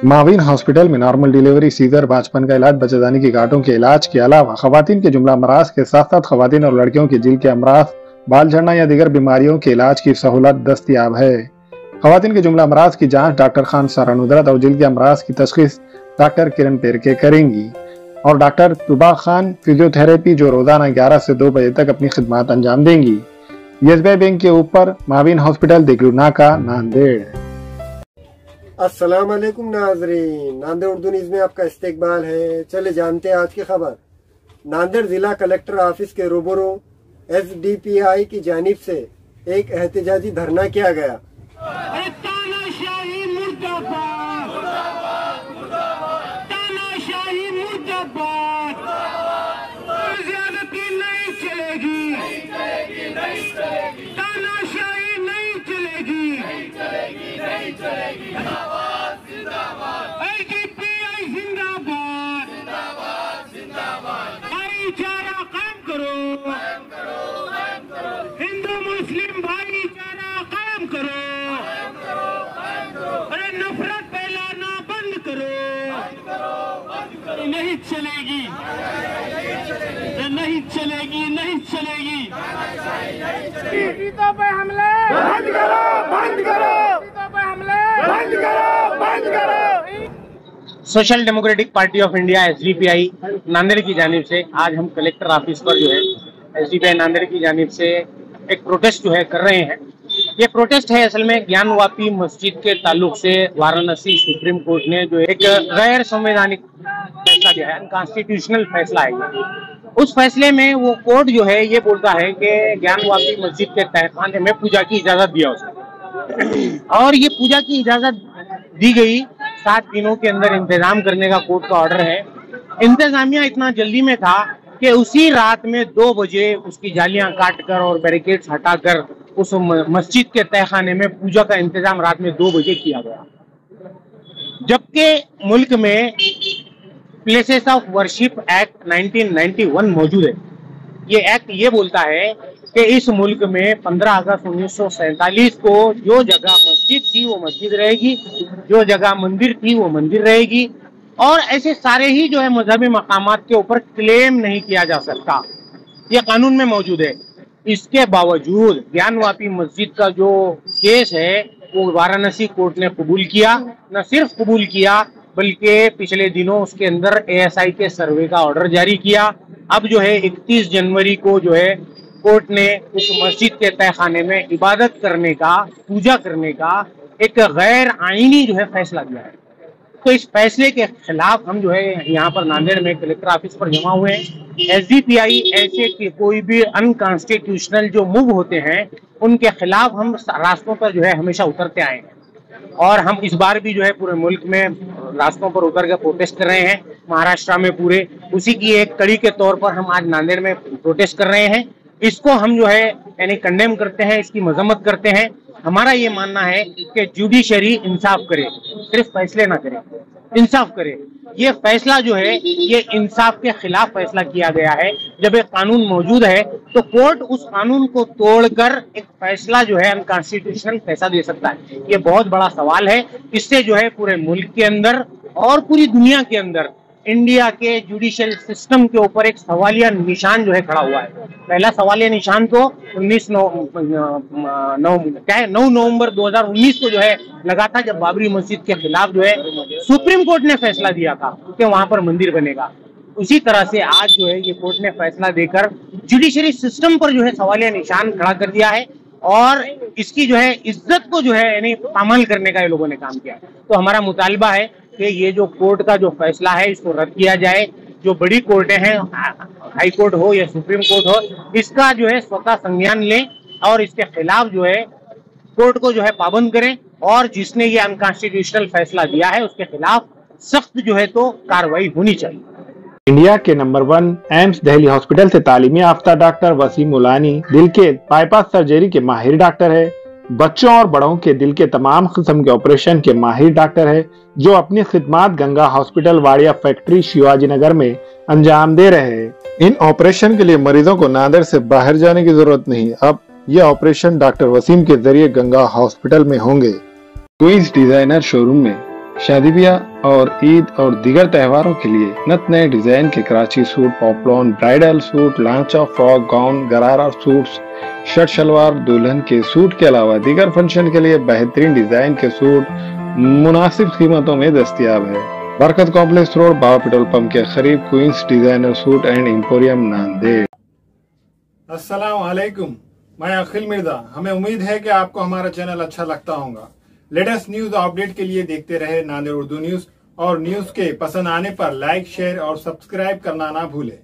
Mauvin hospital में normal delivery, scissor, बांझपन का इलाज, बच्चेदानी की गांठों के इलाज के अलावा खवातीन के जुमला अमराज के साथ साथ खवातीन और लड़कियों के जिल के अमराज, बाल झड़ना या दीगर बीमारियों के इलाज की सहूलत दस्तयाब है। खवातीन के जुमला अमराज की जांच डॉक्टर खान सारा नुदरत और जिल के अमराज की तशखीस डॉक्टर किरण पेरके करेंगी और डॉक्टर तुबा खान फिजियोथेरेपी जो रोजाना 11 से 2 बजे तक अपनी खिदमत अंजाम देंगी। एसबीआई बैंक के ऊपर माविन हॉस्पिटल, दिगलू नाका, नांदेड़। अस्सलाम वालेकुम नाजरीन, नांदेड़ उर्दू न्यूज़ में आपका इस्तकबाल है। चले जानते हैं आज की खबर। नांदेड़ जिला कलेक्टर ऑफिस के रूबरू एसडीपीआई की जानिब से एक एहतजाजी धरना किया गया। भाईचारा कायम करो, हिंदू मुस्लिम भाईचारा कायम करो, अरे नफरत फैलाना बंद करो। नहीं चलेगी, नहीं चलेगी, नहीं चलेगी। पीड़ितों पे हमले बंद करो, बंद करो, पीड़ितों पे हमले बंद करो, बंद करो। Social democratic party of India SDPI Nanded की जानिब से आज हम कलेक्टर ऑफिस पर जो है एसडीपीआई नांदेड़ की जानिब से एक प्रोटेस्ट जो है कर रहे हैं। ये प्रोटेस्ट है असल में ज्ञानवापी मस्जिद के ताल्लुक से वाराणसी सुप्रीम कोर्ट ने जो एक गैर संवैधानिक फैसला दिया है, अनकॉन्स्टिट्यूशनल फैसला है। उस फैसले में वो कोर्ट जो है ये बोलता है कि ज्ञानवापी मस्जिद के तहखाने में पूजा की इजाजत दिया उसने और ये पूजा की इजाजत दी गई 7 दिनों के अंदर इंतजाम करने का कोर्ट का ऑर्डर है। इंतजामिया इतना जल्दी में था कि उसी रात में 2 बजे उसकी जालियां काटकर और बैरिकेड्स हटाकर उस मस्जिद के तहखाने में पूजा का इंतजाम रात में 2 बजे किया गया। जबकि मुल्क में प्लेसेस ऑफ वर्शिप एक्ट 1991 मौजूद है। ये एक्ट ये बोलता है कि इस मुल्क में 15 अगस्त 1947 को जो जगह मस्जिद थी वो मस्जिद रहेगी, जो जगह मंदिर थी वो मंदिर रहेगी और ऐसे सारे ही जो है मजहबी मकामात के ऊपर क्लेम नहीं किया जा सकता। ये कानून में मौजूद है। इसके बावजूद ज्ञानवापी मस्जिद का जो केस है वो वाराणसी कोर्ट ने कबूल किया। न सिर्फ कबूल किया बल्कि पिछले दिनों उसके अंदर एएसआई के सर्वे का ऑर्डर जारी किया। अब जो है 31 जनवरी को जो है कोर्ट ने उस मस्जिद के तहखाने में इबादत करने का, पूजा करने का एक गैर आईनी जो है फैसला दिया है। तो इस फैसले के खिलाफ हम जो है यहाँ पर नांदेड़ में कलेक्टर ऑफिस पर जमा हुए हैं। एसडीपीआई ऐसे कि कोई भी अनकॉन्स्टिट्यूशनल जो मूव होते हैं उनके खिलाफ हम रास्तों पर जो है हमेशा उतरते आए हैं और हम इस बार भी जो है पूरे मुल्क में रास्तों पर उतर कर प्रोटेस्ट कर रहे हैं। महाराष्ट्र में पूरे उसी की एक कड़ी के तौर पर हम आज नांदेड़ में प्रोटेस्ट कर रहे हैं। इसको हम जो है यानी कंडेम करते हैं, इसकी मजम्मत करते हैं। हमारा ये मानना है कि जुडिशरी इंसाफ करे, सिर्फ फैसले ना करे, इंसाफ करे। ये फैसला जो है ये इंसाफ के खिलाफ फैसला किया गया है। जब एक कानून मौजूद है तो कोर्ट उस कानून को तोड़कर एक फैसला जो है अनकॉन्स्टिट्यूशनल फैसला दे सकता है। ये बहुत बड़ा सवाल है। इससे जो है पूरे मुल्क के अंदर और पूरी दुनिया के अंदर इंडिया के जुडिशियल सिस्टम के ऊपर एक सवालिया निशान जो है खड़ा हुआ है। पहला सवालिया निशान तो 9 नवंबर 2019 को जो है लगा था जब बाबरी मस्जिद के खिलाफ जो है सुप्रीम कोर्ट ने फैसला दिया था कि वहां पर मंदिर बनेगा। उसी तरह से आज जो है ये कोर्ट ने फैसला देकर जुडिशरी सिस्टम पर जो है सवालिया निशान खड़ा कर दिया है और इसकी जो है इज्जत को जो है यानी पामाल करने का ये लोगों ने काम किया। तो हमारा मुतालबा है कि ये जो कोर्ट का जो फैसला है इसको रद्द किया जाए। जो बड़ी कोर्टें हैं, हाई कोर्ट हो या सुप्रीम कोर्ट हो, इसका जो है स्वतः संज्ञान लें और इसके खिलाफ जो है कोर्ट को जो है पाबंद करें और जिसने ये अनकॉन्स्टिट्यूशनल फैसला दिया है उसके खिलाफ सख्त जो है तो कार्रवाई होनी चाहिए। इंडिया के नंबर 1 एम्स दिल्ली हॉस्पिटल से तालीमी याफ्ता डॉक्टर वसीम मुलानी दिल के बाईपास सर्जरी के माहिर डॉक्टर है। बच्चों और बड़ों के दिल के तमाम किस्म के ऑपरेशन के माहिर डॉक्टर है जो अपनी खिदमत गंगा हॉस्पिटल वाड़िया फैक्ट्री शिवाजी नगर में अंजाम दे रहे हैं। इन ऑपरेशन के लिए मरीजों को नांदेड़ से बाहर जाने की जरूरत नहीं। अब ये ऑपरेशन डॉक्टर वसीम के जरिए गंगा हॉस्पिटल में होंगे। क्वींस डिजाइनर शोरूम में शादी ब्याह और ईद और दीगर त्योहारों के लिए नत नए डिजाइन के Karachi suit, poplin, bridal suit, लांचा, फ्रॉक, गाउन, गरारा सूट्स, शर्ट शलवार, दुल्हन के सूट के अलावा दीगर फंक्शन के लिए बेहतरीन डिजाइन के सूट मुनासिब कीमतों में दस्तयाब है। Barkat complex road, Baba petrol pump के करीब, queens designer suit and emporium, Nanded. अस्सलाम वालेकुम, मैं अखिल मिर्जा। हमें उम्मीद है कि आपको हमारा चैनल अच्छा लगता होगा। लेटेस्ट न्यूज अपडेट के लिए देखते रहे नांदेड़ उर्दू न्यूज, और न्यूज के पसंद आने पर लाइक, शेयर और सब्सक्राइब करना ना भूलें।